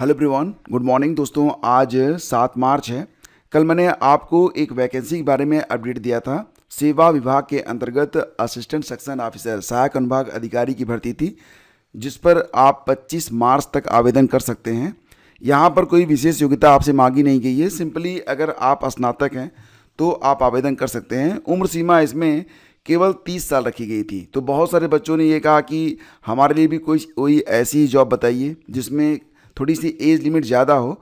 Hello everyone, good morning दोस्तों। आज 7 मार्च है। कल मैंने आपको एक वैकेंसी के बारे में अपडेट दिया था। सेवा विभाग के अंतर्गत असिस्टेंट सेक्शन ऑफिसर सहायक अनुभाग अधिकारी की भर्ती थी, जिस पर आप 25 मार्च तक आवेदन कर सकते हैं। यहाँ पर कोई विशेष योग्यता आपसे मांगी नहीं गई है। सिंपली अगर आप स्नातक हैं तो आप आवेदन कर सकते हैं। उम्र सीमा इसमें केवल 30 साल रखी गई थी। तो बहुत सारे बच्चों ने ये कहा कि हमारे लिए भी कोई ऐसी जॉब बताइए जिसमें थोड़ी सी एज लिमिट ज़्यादा हो।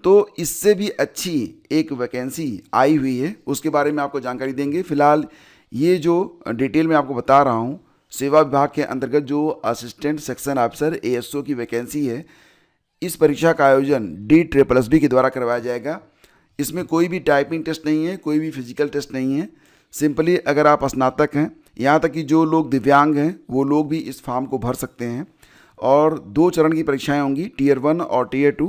तो इससे भी अच्छी एक वैकेंसी आई हुई है, उसके बारे में आपको जानकारी देंगे। फिलहाल ये जो डिटेल में आपको बता रहा हूँ, सेवा विभाग के अंतर्गत जो असिस्टेंट सेक्शन ऑफिसर एएसओ की वैकेंसी है, इस परीक्षा का आयोजन DSSB के द्वारा करवाया जाएगा। इसमें कोई भी टाइपिंग टेस्ट नहीं है, कोई भी फिजिकल टेस्ट नहीं है। सिंपली अगर आप स्नातक हैं, यहाँ तक कि जो लोग दिव्यांग हैं वो लोग भी इस फॉर्म को भर सकते हैं। और 2 चरण की परीक्षाएं होंगी, टीयर 1 और टीयर 2।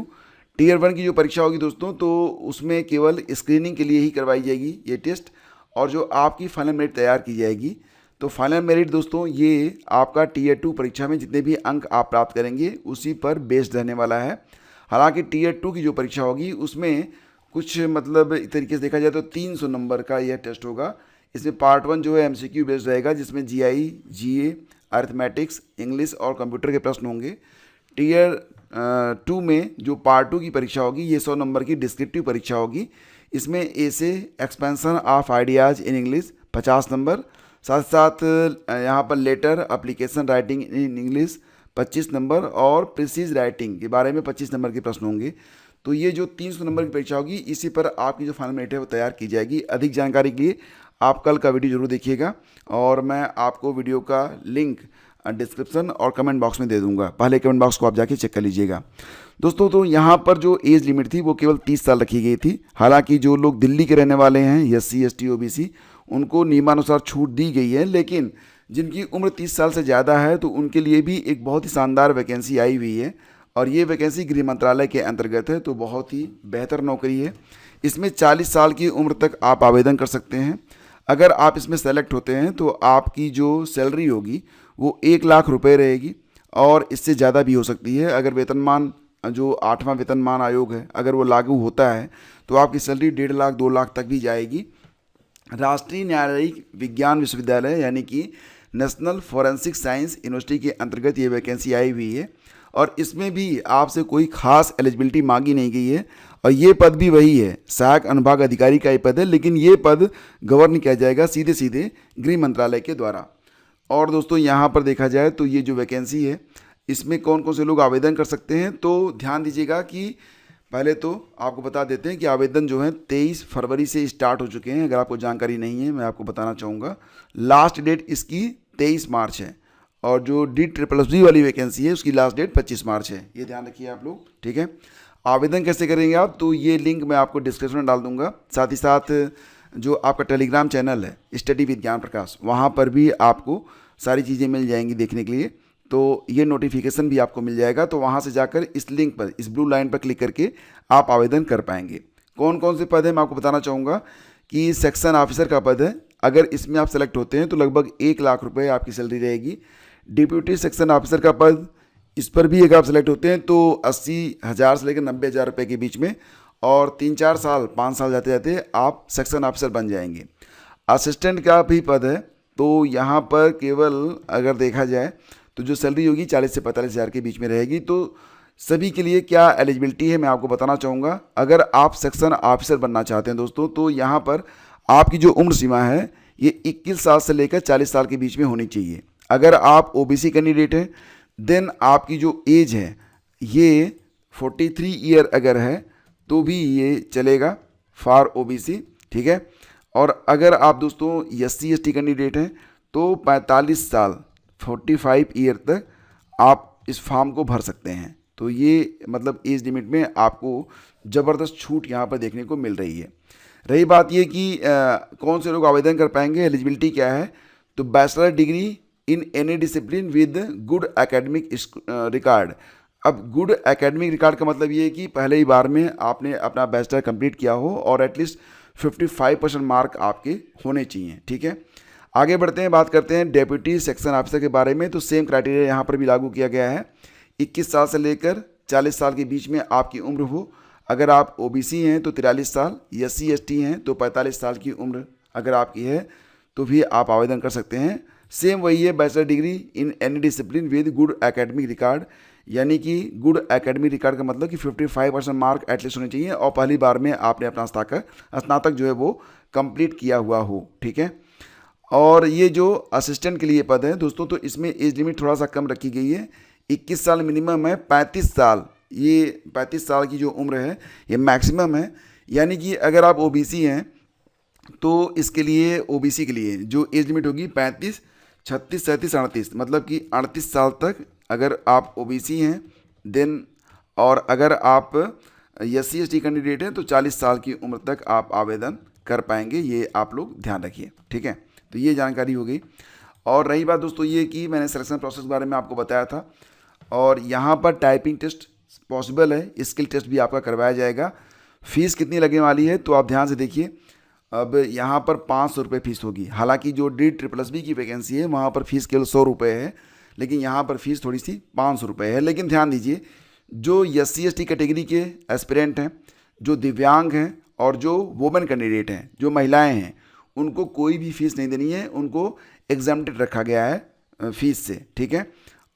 टीयर 1 की जो परीक्षा होगी दोस्तों, तो उसमें केवल स्क्रीनिंग के लिए ही करवाई जाएगी ये टेस्ट, और जो आपकी फाइनल मेरिट तैयार की जाएगी। तो फाइनल मेरिट दोस्तों ये आपका टीयर 2 परीक्षा में जितने भी अंक आप प्राप्त करेंगे उसी पर बेस्ड रहने वाला है। हालांकि टीयर 2 की जो परीक्षा होगी उसमें कुछ मतलब एक तरीके से देखा जाए तो 300 नंबर का यह टेस्ट होगा। इसमें पार्ट 1 जो है MCQ बेस्ड रहेगा, जिसमें GI, GA, अर्थमेटिक्स, इंग्लिश और कंप्यूटर के प्रश्न होंगे। टीयर 2 में जो पार्ट 2 की परीक्षा होगी ये 100 नंबर की डिस्क्रिप्टिव परीक्षा होगी। इसमें ऐसे expansion of ideas in English 50 number, साथ साथ यहाँ पर letter application writing in English 25 number और प्रिसीज राइटिंग के बारे में 25 नंबर के प्रश्न होंगे। तो ये जो 300 नंबर की परीक्षा होगी, इसी पर आपकी जो फाइनल मेरिट है वो तैयार की जाएगी। अधिक जानकारी के लिए आप कल का वीडियो जरूर देखिएगा, और मैं आपको वीडियो का लिंक डिस्क्रिप्शन और कमेंट बॉक्स में दे दूंगा। पहले कमेंट बॉक्स को आप जाके चेक कर लीजिएगा दोस्तों। तो यहाँ पर जो एज लिमिट थी वो केवल 30 साल रखी गई थी। हालांकि जो लोग दिल्ली के रहने वाले हैं, SC ST OBC, उनको नियमानुसार छूट दी गई है, लेकिन जिनकी उम्र 30 साल से ज़्यादा है तो उनके लिए भी एक बहुत ही शानदार वैकेंसी आई हुई है। और ये वैकेंसी गृह मंत्रालय के अंतर्गत है, तो बहुत ही बेहतर नौकरी है। इसमें 40 साल की उम्र तक आप आवेदन कर सकते हैं। अगर आप इसमें सेलेक्ट होते हैं तो आपकी जो सैलरी होगी वो 1 लाख रुपए रहेगी, और इससे ज़्यादा भी हो सकती है। अगर वेतनमान जो 8वां वेतनमान आयोग है अगर वो लागू होता है तो आपकी सैलरी 1.5 लाख 2 लाख तक भी जाएगी। राष्ट्रीय न्यायालयिक विज्ञान विश्वविद्यालय यानी कि नेशनल फॉरेंसिक साइंस यूनिवर्सिटी के अंतर्गत ये वैकेंसी आई हुई है, और इसमें भी आपसे कोई खास एलिजिबिलिटी मांगी नहीं गई है। और ये पद भी वही है, सहायक अनुभाग अधिकारी का ही पद है, लेकिन ये पद गवर्न किया जाएगा सीधे सीधे गृह मंत्रालय के द्वारा। और दोस्तों यहाँ पर देखा जाए तो ये जो वैकेंसी है इसमें कौन कौन से लोग आवेदन कर सकते हैं, तो ध्यान दीजिएगा कि पहले तो आपको बता देते हैं कि आवेदन जो है 23 फरवरी से स्टार्ट हो चुके हैं। अगर आपको जानकारी नहीं है मैं आपको बताना चाहूँगा, लास्ट डेट इसकी 23 मार्च है, और जो DSSB वाली वैकेंसी है उसकी लास्ट डेट 25 मार्च है। ये ध्यान रखिए आप लोग, ठीक है। आवेदन कैसे करेंगे आप, तो ये लिंक मैं आपको डिस्क्रिप्शन में डाल दूंगा। साथ ही साथ जो आपका टेलीग्राम चैनल है स्टडी विद ज्ञान प्रकाश, वहाँ पर भी आपको सारी चीज़ें मिल जाएंगी देखने के लिए। तो ये नोटिफिकेशन भी आपको मिल जाएगा, तो वहाँ से जाकर इस लिंक पर, इस ब्लू लाइन पर क्लिक करके आप आवेदन कर पाएंगे। कौन कौन से पद है मैं आपको बताना चाहूँगा कि सेक्शन ऑफिसर का पद है। अगर इसमें आप सेलेक्ट होते हैं तो लगभग 1 लाख रुपये आपकी सैलरी रहेगी। डिप्यूटी सेक्शन ऑफिसर का पद, इस पर भी अगर आप सेलेक्ट होते हैं तो 80,000 से लेकर 90,000 रुपये के बीच में, और 3-4 साल 5 साल जाते जाते आप सेक्शन ऑफिसर बन जाएंगे। असिस्टेंट का भी पद है, तो यहाँ पर केवल अगर देखा जाए तो जो सैलरी होगी 40 से 45,000 के बीच में रहेगी। तो सभी के लिए क्या एलिजिबिलिटी है मैं आपको बताना चाहूँगा। अगर आप सेक्शन ऑफिसर बनना चाहते हैं दोस्तों, तो यहाँ पर आपकी जो उम्र सीमा है ये 21 साल से लेकर 40 साल के बीच में होनी चाहिए। अगर आप OBC कैंडिडेट हैं देन आपकी जो एज है ये 43 ईयर अगर है तो भी ये चलेगा फॉर OBC, ठीक है। और अगर आप दोस्तों SC ST कैंडिडेट हैं तो 45 साल 45 ईयर तक आप इस फॉर्म को भर सकते हैं। तो ये मतलब एज लिमिट में आपको ज़बरदस्त छूट यहाँ पर देखने को मिल रही है। रही बात ये कि कौन से लोग आवेदन कर पाएंगे, एलिजिबिलिटी क्या है, तो bachelor degree in any discipline with good academic record. अब गुड एकेडमिक रिकॉर्ड का मतलब ये है कि पहले ही बार में आपने अपना बैचलर कंप्लीट किया हो और एटलीस्ट 55% मार्क आपके होने चाहिए, ठीक है। आगे बढ़ते हैं, बात करते हैं डेप्यूटी सेक्शन ऑफिसर के बारे में। तो सेम क्राइटेरिया यहाँ पर भी लागू किया गया है। 21 साल से लेकर 40 साल के बीच में आपकी उम्र हो। अगर आप ओबीसी हैं तो 43 साल, SC ST हैं तो 45 साल की उम्र अगर आपकी है तो भी आप आवेदन कर सकते हैं। सेम वही है, bachelor degree in any discipline with good academic record, यानी कि गुड एकेडमिक रिकॉर्ड का मतलब कि 55% मार्क एटलीस्ट होने चाहिए और पहली बार में आपने अपना स्नातक जो है वो कंप्लीट किया हुआ हो। ठीक है। और ये जो असिस्टेंट के लिए पद है दोस्तों, तो इसमें एज लिमिट थोड़ा सा कम रखी गई है, 21 साल मिनिमम है, 35 साल, ये 35 साल की जो उम्र है ये मैक्सिमम है। यानी कि अगर आप ओबीसी हैं तो इसके लिए ओबीसी के लिए जो एज लिमिट होगी 35, 36, 37, 38, मतलब कि 38 साल तक अगर आप ओबीसी हैं देन, और अगर आप SC ST कैंडिडेट हैं तो 40 साल की उम्र तक आप आवेदन कर पाएंगे। ये आप लोग ध्यान रखिए। ठीक है, तो ये जानकारी हो गई। और रही बात दोस्तों ये कि मैंने सिलेक्शन प्रोसेस के बारे में आपको बताया था, और यहाँ पर टाइपिंग टेस्ट पॉसिबल है, स्किल टेस्ट भी आपका करवाया जाएगा। फीस कितनी लगने वाली है तो आप ध्यान से देखिए। अब यहाँ पर 500 रुपये फीस होगी। हालांकि जो DSSB की वैकेंसी है वहाँ पर फीस केवल 100 रुपये है, लेकिन यहाँ पर फीस थोड़ी सी 500 रुपये है। लेकिन ध्यान दीजिए, जो SC ST कैटेगरी के एस्पिरेंट हैं, जो दिव्यांग हैं और जो वुमेन कैंडिडेट हैं, जो महिलाएं हैं, उनको कोई भी फीस नहीं देनी है, उनको एग्जाम्प्टेड रखा गया है फीस से। ठीक है।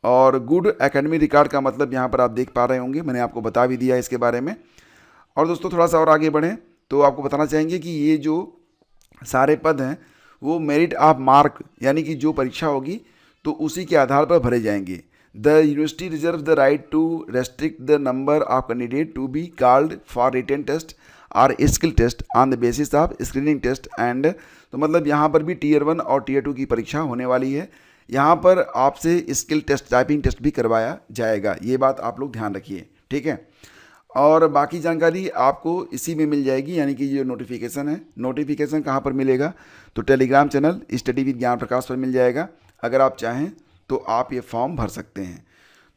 और गुड एकेडमिक रिकॉर्ड का मतलब यहाँ पर आप देख पा रहे होंगे, मैंने आपको बता भी दिया इसके बारे में। और दोस्तों थोड़ा सा और आगे बढ़ें तो आपको बताना चाहेंगे कि ये जो सारे पद हैं वो मेरिट ऑफ मार्क, यानी कि जो परीक्षा होगी तो उसी के आधार पर भरे जाएंगे। The university reserve the right to restrict the number of candidate to be called for written test और skill test on the basis of screening test and, तो मतलब यहाँ पर भी Tier 1 और Tier 2 की परीक्षा होने वाली है। यहाँ पर आपसे स्किल टेस्ट, टाइपिंग टेस्ट भी करवाया जाएगा। ये बात आप लोग ध्यान रखिए। ठीक है। और बाकी जानकारी आपको इसी में मिल जाएगी, यानी कि ये नोटिफिकेशन है। नोटिफिकेशन कहाँ पर मिलेगा तो टेलीग्राम चैनल स्टडी विद ज्ञान प्रकाश पर मिल जाएगा। अगर आप चाहें तो आप ये फॉर्म भर सकते हैं।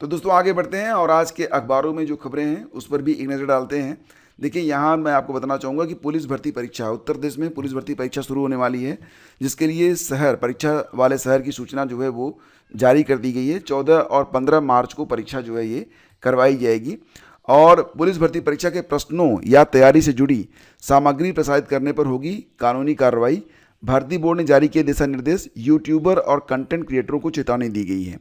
तो दोस्तों आगे बढ़ते हैं और आज के अखबारों में जो खबरें हैं उस पर भी एक नज़र डालते हैं। देखिए, यहाँ मैं आपको बताना चाहूँगा कि पुलिस भर्ती परीक्षा, उत्तर प्रदेश में पुलिस भर्ती परीक्षा शुरू होने वाली है, जिसके लिए परीक्षा वाले शहर की सूचना जो है वो जारी कर दी गई है। 14 और 15 मार्च को परीक्षा जो है ये करवाई जाएगी। और पुलिस भर्ती परीक्षा के प्रश्नों या तैयारी से जुड़ी सामग्री प्रसारित करने पर होगी कानूनी कार्रवाई। भर्ती बोर्ड ने जारी किए दिशा निर्देश। यूट्यूबर और कंटेंट क्रिएटरों को चेतावनी दी गई है।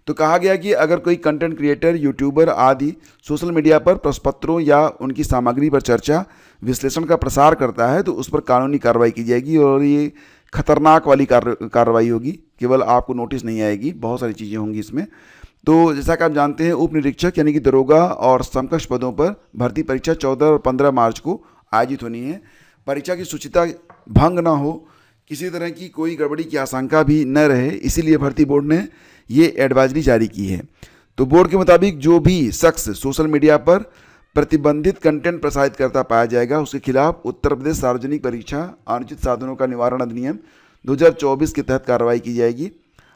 तो कहा गया कि अगर कोई कंटेंट क्रिएटर, यूट्यूबर आदि सोशल मीडिया पर प्रश्नपत्रों या उनकी सामग्री पर चर्चा, विश्लेषण का प्रसार करता है तो उस पर कानूनी कार्रवाई की जाएगी। और ये खतरनाक वाली कार्रवाई होगी, केवल आपको नोटिस नहीं आएगी, बहुत सारी चीज़ें होंगी इसमें। तो जैसा कि आप जानते हैं, उप निरीक्षक यानी कि दरोगा और समकक्ष पदों पर भर्ती परीक्षा 14 और 15 मार्च को आयोजित होनी है। परीक्षा की शुचिता भंग ना हो, किसी तरह की कोई गड़बड़ी की आशंका भी न रहे, इसीलिए भर्ती बोर्ड ने ये एडवाइजरी जारी की है। तो बोर्ड के मुताबिक जो भी शख्स सोशल मीडिया पर प्रतिबंधित कंटेंट प्रसारित करता पाया जाएगा उसके खिलाफ उत्तर प्रदेश सार्वजनिक परीक्षा अनुचित साधनों का निवारण अधिनियम 2024 के तहत कार्रवाई की जाएगी।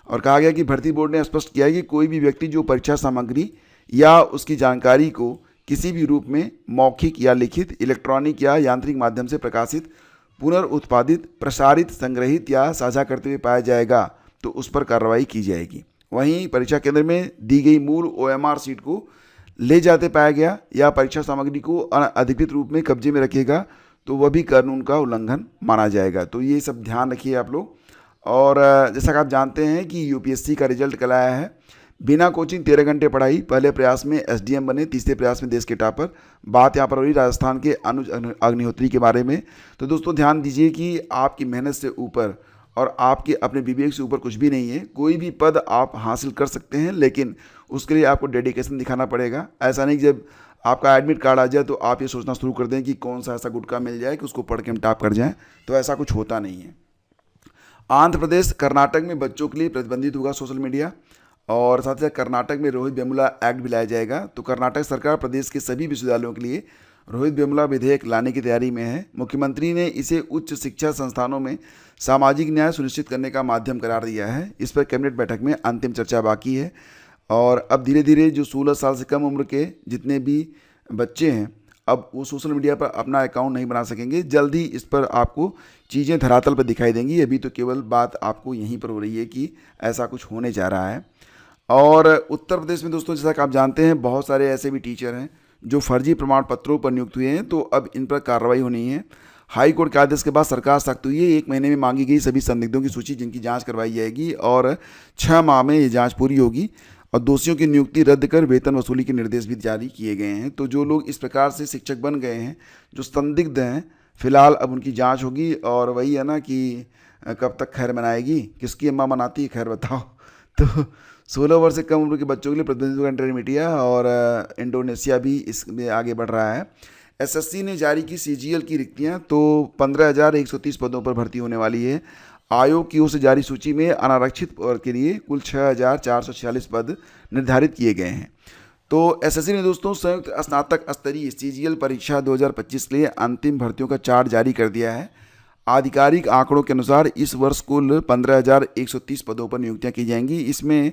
और कहा गया कि भर्ती बोर्ड ने स्पष्ट किया है कि कोई भी व्यक्ति जो परीक्षा सामग्री या उसकी जानकारी को किसी भी रूप में मौखिक या लिखित, इलेक्ट्रॉनिक या यांत्रिक माध्यम से प्रकाशित, पुनर्उत्पादित, प्रसारित, संग्रहित या साझा करते हुए पाया जाएगा तो उस पर कार्रवाई की जाएगी। वहीं परीक्षा केंद्र में दी गई मूल OMR सीट को ले जाते पाया गया या परीक्षा सामग्री को अनधिकृत रूप में कब्जे में रखेगा तो वह भी कानून का उल्लंघन माना जाएगा। तो ये सब ध्यान रखिए आप लोग। और जैसा कि आप जानते हैं कि UPSC का रिजल्ट कल आया है। बिना कोचिंग 13 घंटे पढ़ाई, पहले प्रयास में SDM बने, तीसरे प्रयास में देश के टॉपर। बात यहाँ पर हो रही राजस्थान के अनुज अग्निहोत्री के बारे में। तो दोस्तों ध्यान दीजिए कि आपकी मेहनत से ऊपर और आपके अपने विवेक से ऊपर कुछ भी नहीं है। कोई भी पद आप हासिल कर सकते हैं, लेकिन उसके लिए आपको डेडिकेशन दिखाना पड़ेगा। ऐसा नहीं कि जब आपका एडमिट कार्ड आ जाए तो आप ये सोचना शुरू कर दें कि कौन सा ऐसा गुटका मिल जाए कि उसको पढ़ के हम टॉप कर जाएं, तो ऐसा कुछ होता नहीं है। आंध्र प्रदेश, कर्नाटक में बच्चों के लिए प्रतिबंधित होगा सोशल मीडिया। और साथ ही साथ कर्नाटक में रोहित वेमुला एक्ट भी लाया जाएगा। तो कर्नाटक सरकार प्रदेश के सभी विश्वविद्यालयों के लिए रोहित वेमुला विधेयक लाने की तैयारी में है। मुख्यमंत्री ने इसे उच्च शिक्षा संस्थानों में सामाजिक न्याय सुनिश्चित करने का माध्यम करार दिया है। इस पर कैबिनेट बैठक में अंतिम चर्चा बाकी है। और अब धीरे धीरे जो 16 साल से कम उम्र के जितने भी बच्चे हैं, अब वो सोशल मीडिया पर अपना अकाउंट नहीं बना सकेंगे। जल्द ही इस पर आपको चीज़ें धरातल पर दिखाई देंगी। अभी तो केवल बात आपको यहीं पर हो रही है कि ऐसा कुछ होने जा रहा है। और उत्तर प्रदेश में दोस्तों, जैसा कि आप जानते हैं, बहुत सारे ऐसे भी टीचर हैं जो फर्जी प्रमाण पत्रों पर नियुक्त हुए हैं, तो अब इन पर कार्रवाई होनी है। हाई कोर्ट के आदेश के बाद सरकार सख्त हुई है। 1 महीने में मांगी गई सभी संदिग्धों की सूची जिनकी जांच करवाई जाएगी और 6 माह में ये जांच पूरी होगी और दोषियों की नियुक्ति रद्द कर वेतन वसूली के निर्देश भी जारी किए गए हैं। तो जो लोग इस प्रकार से शिक्षक बन गए हैं, जो संदिग्ध हैं, फिलहाल अब उनकी जांच होगी। और वही है ना कि कब तक खैर मनाएगी, किसकी अम्मा मनाती है खैर, बताओ। तो 16 वर्ष से कम उम्र के बच्चों के लिए प्रतिनिधित्व का इंटरमीडिया और इंडोनेशिया भी इसमें आगे बढ़ रहा है। एसएससी ने जारी की सीजीएल की रिक्तियां, तो 15,130 पदों पर भर्ती होने वाली है। आयोग की ओर से जारी सूची में अनारक्षित वर्ग के लिए कुल 6,446 पद निर्धारित किए गए हैं। तो एसएससी ने दोस्तों संयुक्त स्नातक स्तरीय सीजीएल परीक्षा 2025 के लिए अंतिम भर्तियों का चार्ट जारी कर दिया है। आधिकारिक आंकड़ों के अनुसार इस वर्ष कुल 15,130 पदों पर नियुक्तियां की जाएंगी। इसमें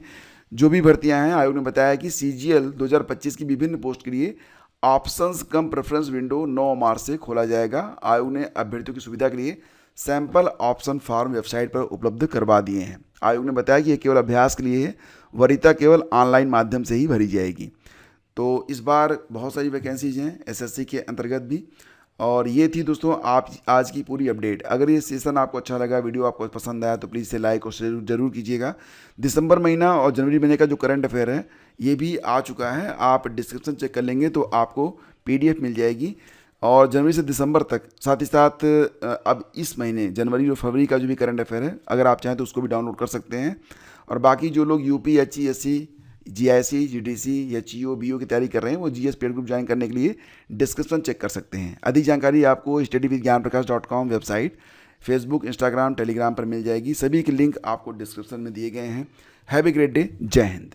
जो भी भर्तियां हैं, आयोग ने बताया कि सीजीएल 2025 की विभिन्न पोस्ट के लिए ऑप्शंस कम प्रेफरेंस विंडो 9 मार्च से खोला जाएगा। आयोग ने अभ्यर्थियों की सुविधा के लिए सैंपल ऑप्शन फॉर्म वेबसाइट पर उपलब्ध करवा दिए हैं। आयोग ने बताया कि यह केवल अभ्यास के लिए है, वरीयता केवल ऑनलाइन माध्यम से ही भरी जाएगी। तो इस बार बहुत सारी वैकेंसीज हैं एसएससी के अंतर्गत भी। और ये थी दोस्तों आप आज की पूरी अपडेट। अगर ये सेशन आपको अच्छा लगा, वीडियो आपको पसंद आया, तो प्लीज़ से लाइक और शेयर जरूर कीजिएगा। दिसंबर महीना और जनवरी महीने का जो करंट अफेयर है ये भी आ चुका है, आप डिस्क्रिप्शन चेक कर लेंगे तो आपको पीडीएफ मिल जाएगी। और जनवरी से दिसंबर तक, साथ ही साथ अब इस महीने जनवरी और फरवरी का जो भी करंट अफेयर है, अगर आप चाहें तो उसको भी डाउनलोड कर सकते हैं। और बाकी जो लोग यूपी, एचईएससी, जीआईसी, जीडीसी या चीओ, बीओ की तैयारी कर रहे हैं, वो जीएस पेड ग्रुप ज्वाइन करने के लिए डिस्क्रिप्शन चेक कर सकते हैं। अधिक जानकारी आपको studywithgyanprakash.com website, Facebook, Instagram, Telegram पर मिल जाएगी। सभी के लिंक आपको डिस्क्रिप्शन में दिए गए हैं। Have a great day. जय हिंद।